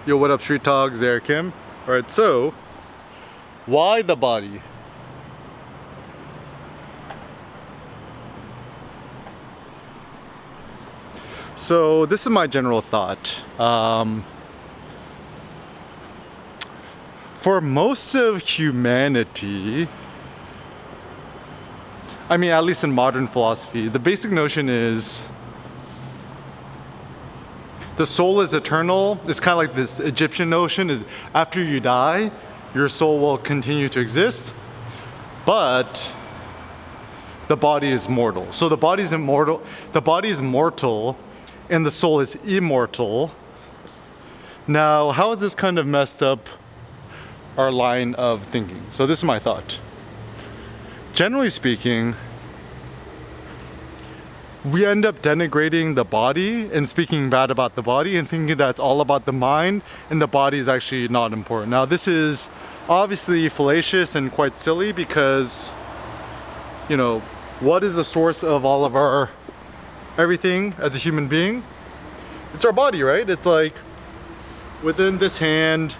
Yo, what up, Street Talks? Eric Kim. Alright, so why the body? So this is my general thought. For most of humanity, I mean, at least in modern philosophy, the basic notion is the soul is eternal. It's kind of like this Egyptian notion is after you die, your soul will continue to exist, but the body is mortal. So the body is immortal, and the soul is immortal. Now, how has this kind of messed up our line of thinking? So this is my thought. Generally speaking, we end up denigrating the body and speaking bad about the body and thinking that it's all about the mind and the body is actually not important. Now, this is obviously fallacious and quite silly because, you know, what is the source of all of our everything as a human being? It's our body, right? It's like within this hand,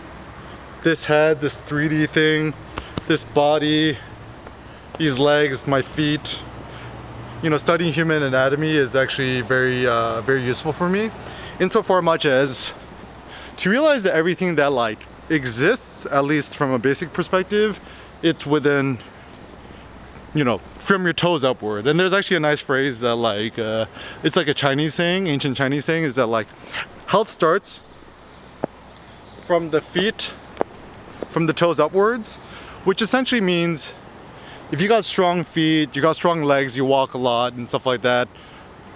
this head, this 3D thing, this body, these legs, my feet. You know, studying human anatomy is actually very useful for me, insofar much as to realize that everything that like exists, at least from a basic perspective, it's within, you know, from your toes upward. And there's actually a nice phrase that like, it's like a Chinese saying, ancient Chinese saying, is that like, health starts from the feet, from the toes upwards, which essentially means if you got strong feet, you got strong legs, you walk a lot and stuff like that,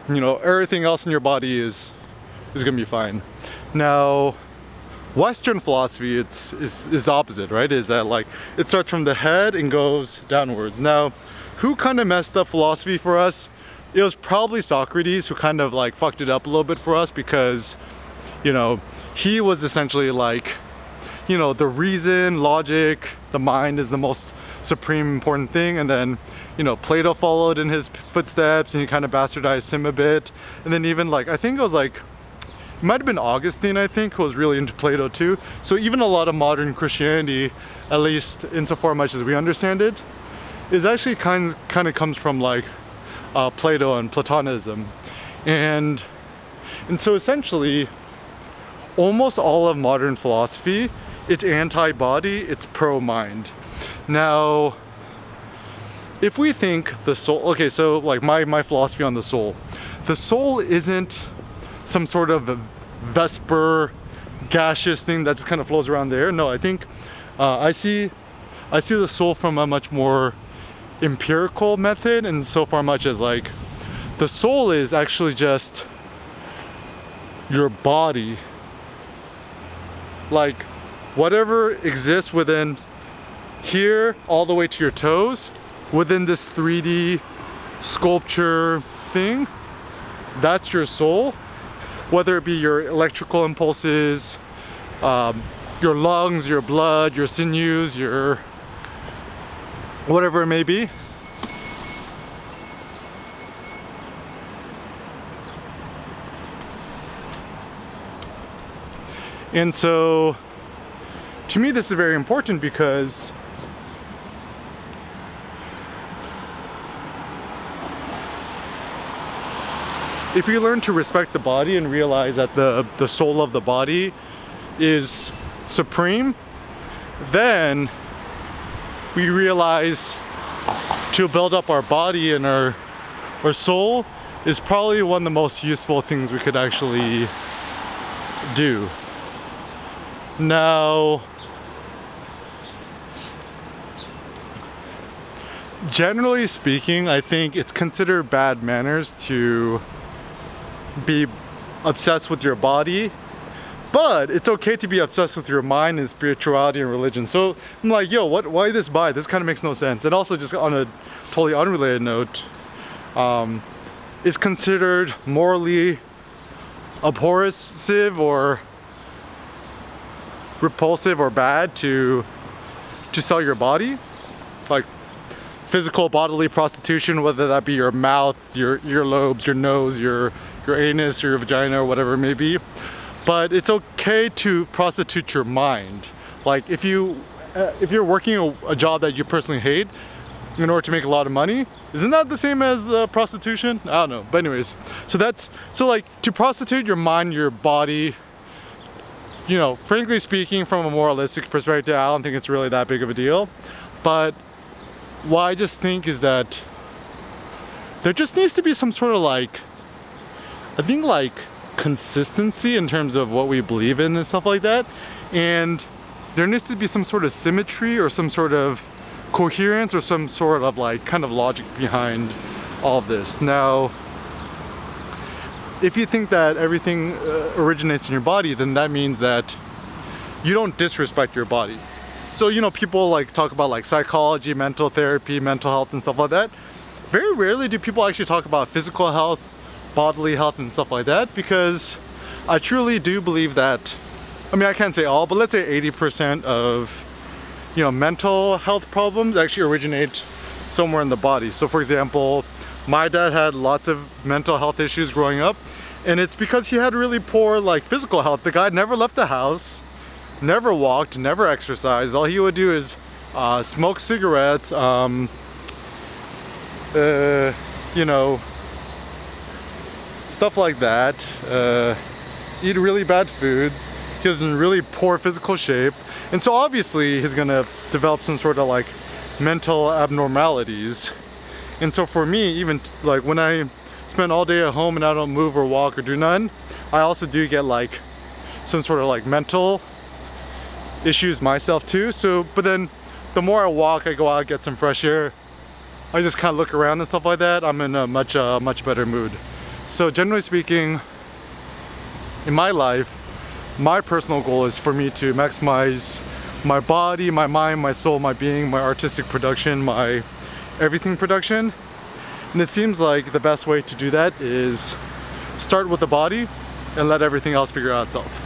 you know, everything else in your body is gonna be fine. Now, Western philosophy, is opposite, right? Is that like, it starts from the head and goes downwards. Now, who kind of messed up philosophy for us? It was probably Socrates who kind of like fucked it up a little bit for us because, you know, he was essentially like, you know, the reason, logic, the mind is the most supreme important thing. And then, you know, Plato followed in his footsteps and he kind of bastardized him a bit. And then even like, I think it was like, it might have been Augustine, I think, who was really into Plato too. So even a lot of modern Christianity, at least insofar much as we understand it, is actually kind of comes from like Plato and Platonism. And so essentially, almost all of modern philosophy, it's anti-body, it's pro-mind. Now, if we think the soul, okay, so like my philosophy on the soul isn't some sort of Vesper gaseous thing that just kind of flows around there. No, I think I see the soul from a much more empirical method, and so far much as like the soul is actually just your body, like whatever exists within here all the way to your toes, within this 3D sculpture thing, that's your soul. Whether it be your electrical impulses, your lungs, your blood, your sinews, your whatever it may be. And so, to me, this is very important because if we learn to respect the body and realize that the soul of the body is supreme, then we realize to build up our body and our soul is probably one of the most useful things we could actually do. Now, generally speaking, I think it's considered bad manners to be obsessed with your body, but it's okay to be obsessed with your mind and spirituality and religion. So I'm like, yo, why this buy? This kind of makes no sense. And also, just on a totally unrelated note, it's considered morally abhorsive or repulsive or bad to sell your body, like physical bodily prostitution, whether that be your mouth, your earlobes, your nose, your anus, your vagina, or whatever it may be. but it's okay to prostitute your mind. Like if you're working a job that you personally hate in order to make a lot of money, isn't that the same as prostitution? I don't know, but anyways, so like to prostitute your mind, your body, you know, frankly speaking, from a moralistic perspective, I don't think it's really that big of a deal. But what I just think is that there just needs to be some sort of like, I think like consistency in terms of what we believe in and stuff like that. And there needs to be some sort of symmetry or some sort of coherence or some sort of like kind of logic behind all of this. Now, if you think that everything originates in your body, then that means that you don't disrespect your body. So, you know, people like talk about like psychology, mental therapy, mental health and stuff like that. Very rarely do people actually talk about physical health, bodily health and stuff like that, because I truly do believe that, I mean, I can't say all, but let's say 80% of, you know, mental health problems actually originate somewhere in the body. So for example, my dad had lots of mental health issues growing up, and it's because he had really poor like physical health. The guy never left the house, never walked, never exercised. All he would do is smoke cigarettes, you know, stuff like that, eat really bad foods. He was in really poor physical shape, and so obviously he's gonna develop some sort of like mental abnormalities. And so for me, even like when I spend all day at home and I don't move or walk or do none, I also do get like some sort of like mental issues myself too. So, but then the more I walk, I go out, get some fresh air, I just kind of look around and stuff like that, I'm in a much better mood. So generally speaking, in my life, my personal goal is for me to maximize my body, my mind, my soul, my being, my artistic production, my everything production. And it seems like the best way to do that is start with the body and let everything else figure out itself.